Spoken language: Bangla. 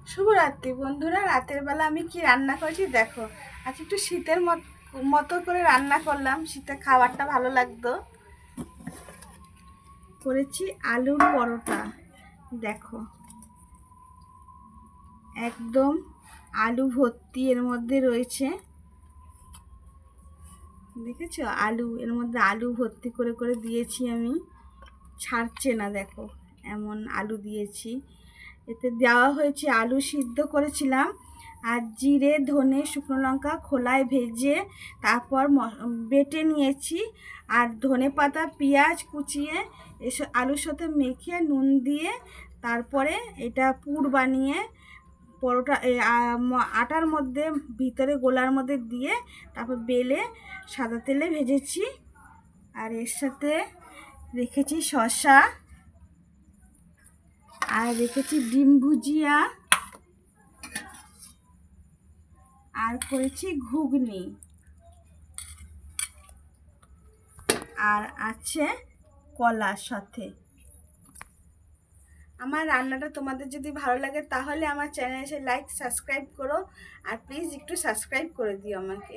শুভরাত্রি বন্ধুরা। রাতের বেলা আমি কি রান্না করেছি দেখো। আজ একটু শীতের মতো করে রান্না করলাম, শীতে খাবারটা ভালো লাগতো। করেছি আলুর পরোটা। দেখো, একদম আলু ভর্তি এর মধ্যে রয়েছে, দেখেছো? আলু এর মধ্যে আলু ভর্তি করে করে দিয়েছি আমি, ছাড়ছে না। দেখো, এমন আলু দিয়েছি। এতে দেওয়া হয়েছে আলু সিদ্ধ করেছিলাম, আর জিরে ধনে শুকনো লঙ্কা খোলায় ভেজে তারপর বেটে নিয়েছি, আর ধনে পাতা পেঁয়াজ কুচিয়ে এসব আলুর সাথে মেখে নুন দিয়ে তারপরে এটা পুর বানিয়ে পরোটা আটার মধ্যে ভিতরে গোলার মধ্যে দিয়ে তারপর বেলে সাদা তেলে ভেজেছি। আর এর সাথে রেখেছি শসা, আর রেখেছি ডিম ভুজিয়া, আর করেছি ঘুগনি, আর আছে কলার সাথে। আমার রান্নাটা তোমাদের যদি ভালো লাগে তাহলে আমার চ্যানেলে এসে লাইক সাবস্ক্রাইব করো, আর প্লিজ একটু সাবস্ক্রাইব করে দিও আমাকে।